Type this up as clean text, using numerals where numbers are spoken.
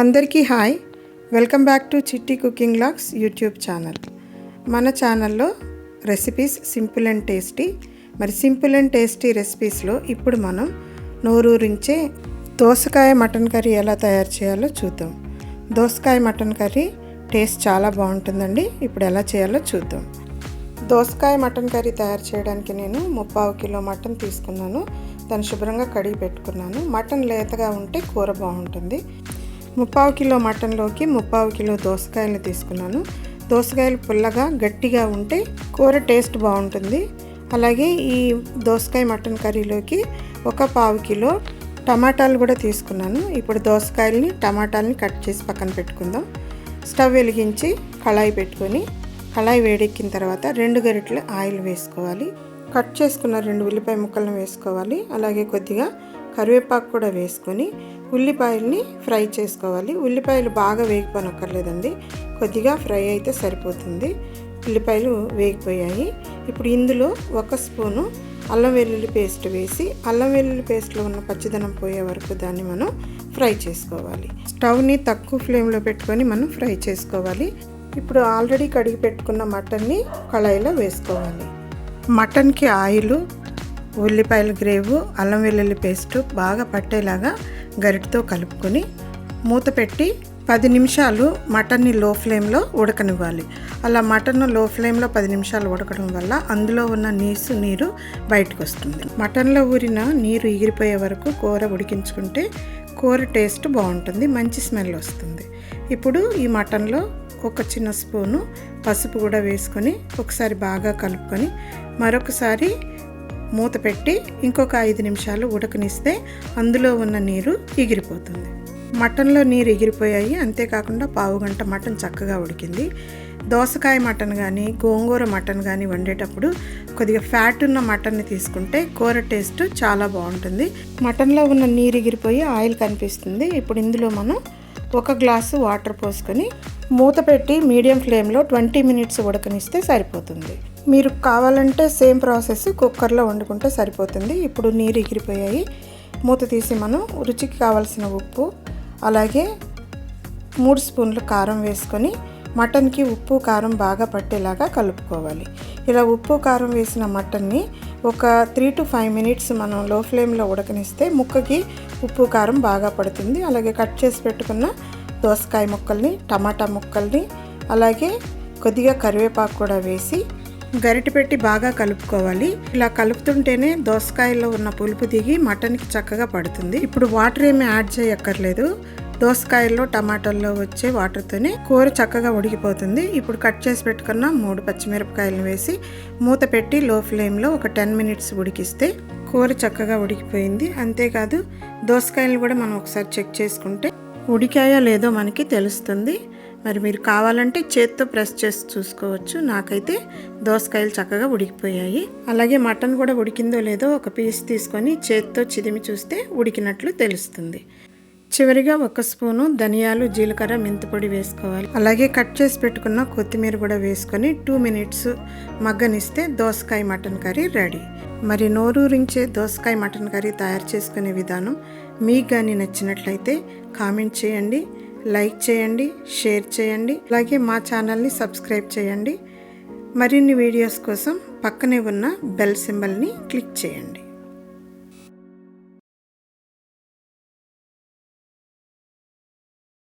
అందరికీ hi, welcome back to చిట్టి cooking vlogs YouTube channel. మన ఛానల్లో రెసిపీస్ సింపుల్ అండ్ టేస్టీ. మరి సింపుల్ అండ్ టేస్టీ రెసిపీస్లో ఇప్పుడు మనం నోరూరించే దోసకాయ మటన్ కర్రీ ఎలా తయారు చేయాలో చూద్దాం. దోసకాయ మటన్ కర్రీ టేస్ట్ చాలా బాగుంటుందండి. ఇప్పుడు ఎలా చేయాలో చూద్దాం. దోసకాయ మటన్ కర్రీ తయారు చేయడానికి నేను 3/4 కిలో మటన్ తీసుకున్నాను. దాన్ని శుభ్రంగా కడిగి పెట్టుకున్నాను. మటన్ లేతగా ఉంటే కూర బాగుంటుంది. 3/4 కిలో మటన్లోకి 3/4 కిలో దోసకాయలు తీసుకున్నాను. దోసకాయలు పుల్లగా గట్టిగా ఉంటే కూర టేస్ట్ బాగుంటుంది. అలాగే ఈ దోసకాయ మటన్ కర్రీలోకి 1/4 కిలో టమాటాలు కూడా తీసుకున్నాను. ఇప్పుడు దోసకాయలని టమాటాలని కట్ చేసి పక్కన పెట్టుకుందాం. స్టవ్ వెలిగించి కళాయి పెట్టుకొని కళాయి వేడెక్కిన తర్వాత 2 గరిటెలు ఆయిల్ వేసుకోవాలి. కట్ చేసుకున్న 2 ఉల్లిపాయ ముక్కలను వేసుకోవాలి. అలాగే కొద్దిగా కరివేపాకు కూడా వేసుకొని ఉల్లిపాయల్ని ఫ్రై చేసుకోవాలి. ఉల్లిపాయలు బాగా వేగిపోనక్కర్లేదండి, కొద్దిగా ఫ్రై అయితే సరిపోతుంది. ఉల్లిపాయలు వేగిపోయాయి. ఇప్పుడు ఇందులో 1 స్పూను అల్లం వెల్లుల్లి పేస్ట్ వేసి అల్లం వెల్లుల్లి పేస్ట్లో ఉన్న పచ్చిదనం పోయే వరకు దాన్ని మనం ఫ్రై చేసుకోవాలి. స్టవ్ని తక్కువ ఫ్లేమ్లో పెట్టుకొని మనం ఫ్రై చేసుకోవాలి. ఇప్పుడు ఆల్రెడీ కడిగి పెట్టుకున్న మటన్ని కళాయిలో వేసుకోవాలి. మటన్కి ఆయిల్, ఉల్లిపాయల గ్రేవు, అల్లం వెల్లుల్లి పేస్టు బాగా పట్టేలాగా గరిటతో కలుపుకొని మూత పెట్టి 10 నిమిషాలు మటన్ని లో ఫ్లేమ్లో ఉడకనివ్వాలి. అలా మటన్ లో ఫ్లేమ్లో 10 నిమిషాలు ఉడకడం వల్ల అందులో ఉన్న నీరు బయటకు వస్తుంది. మటన్లో ఊరిన నీరు ఎగిరిపోయే వరకు కూర ఉడికించుకుంటే కూర టేస్ట్ బాగుంటుంది, మంచి స్మెల్ వస్తుంది. ఇప్పుడు ఈ మటన్లో 1 చిన్న స్పూను పసుపు కూడా వేసుకొని ఒకసారి బాగా కలుపుకొని మరొకసారి మూత పెట్టి ఇంకొక 5 నిమిషాలు ఉడకనిస్తే అందులో ఉన్న నీరు ఎగిరిపోతుంది. మటన్లో నీరు ఎగిరిపోయాయి. అంతేకాకుండా 1/2 గంట మటన్ చక్కగా ఉడికింది. దోసకాయ మటన్ కానీ గోంగూర మటన్ కానీ వండేటప్పుడు కొద్దిగా ఫ్యాట్ ఉన్న మటన్ని తీసుకుంటే కూర టేస్ట్ చాలా బాగుంటుంది. మటన్లో ఉన్న నీరు ఎగిరిపోయి ఆయిల్ కనిపిస్తుంది. ఇప్పుడు ఇందులో మనం 1 గ్లాసు వాటర్ పోసుకొని మూత పెట్టి మీడియం ఫ్లేమ్లో 20 మినిట్స్ ఉడకనిస్తే సరిపోతుంది. మీరు కావాలంటే సేమ్ ప్రాసెస్ కుక్కర్లో వండుకుంటే సరిపోతుంది. ఇప్పుడు నీరు ఎగిరిపోయాయి. మూత తీసి మనం రుచికి కావాల్సిన ఉప్పు, అలాగే 3 స్పూన్లు కారం వేసుకొని మటన్కి ఉప్పు కారం బాగా పట్టేలాగా కలుపుకోవాలి. ఇలా ఉప్పు కారం వేసిన మటన్ని ఒక 3 to 5 మినిట్స్ మనం లో ఫ్లేమ్లో ఉడకనిస్తే ముక్కకి ఉప్పు కారం బాగా పడుతుంది. అలాగే కట్ చేసి పెట్టుకున్న దోసకాయ ముక్కల్ని, టమాటా ముక్కల్ని, అలాగే కొద్దిగా కరివేపాకు కూడా వేసి గరిటె పెట్టి బాగా కలుపుకోవాలి. ఇలా కలుపుతుంటేనే దోసకాయలో ఉన్న పులుపు దిగి మటన్కి చక్కగా పడుతుంది. ఇప్పుడు వాటర్ ఏమీ యాడ్ చేయక్కర్లేదు. దోసకాయల్లో టమాటాల్లో వచ్చే వాటర్తోనే కూర చక్కగా ఉడికిపోతుంది. ఇప్పుడు కట్ చేసి పెట్టుకున్న 3 పచ్చిమిరపకాయలను వేసి మూత పెట్టి లో ఫ్లేమ్లో ఒక 10 మినిట్స్ ఉడికిస్తే కూర చక్కగా ఉడికిపోయింది. అంతేకాదు దోసకాయలు కూడా మనం ఒకసారి చెక్ చేసుకుంటే ఉడికాయో లేదో మనకి తెలుస్తుంది. మరి మీరు కావాలంటే చేత్తో ప్రెస్ చేసి చూసుకోవచ్చు. నాకైతే దోసకాయలు చక్కగా ఉడికిపోయాయి. అలాగే మటన్ కూడా ఉడికిందో లేదో ఒక పీస్ తీసుకొని చేత్తో చిదిమి చూస్తే ఉడికినట్లు తెలుస్తుంది. చివరిగా 1 స్పూను ధనియాలు, జీలకర్ర, మెంతిపొడి వేసుకోవాలి. అలాగే కట్ చేసి పెట్టుకున్న కొత్తిమీర కూడా వేసుకొని 2 మినిట్స్ మగ్గనిస్తే దోసకాయ మటన్ కర్రీ రెడీ. మరి నోరూరించే దోసకాయ మటన్ కర్రీ తయారు చేసుకునే విధానం మీకు కానీ నచ్చినట్లయితే కామెంట్ చేయండి, లైక్ చేయండి, షేర్ చేయండి. అలాగే మా ఛానల్ని సబ్స్క్రైబ్ చేయండి. మరిన్ని వీడియోస్ కోసం పక్కనే ఉన్న బెల్ సింబల్ని క్లిక్ చేయండి.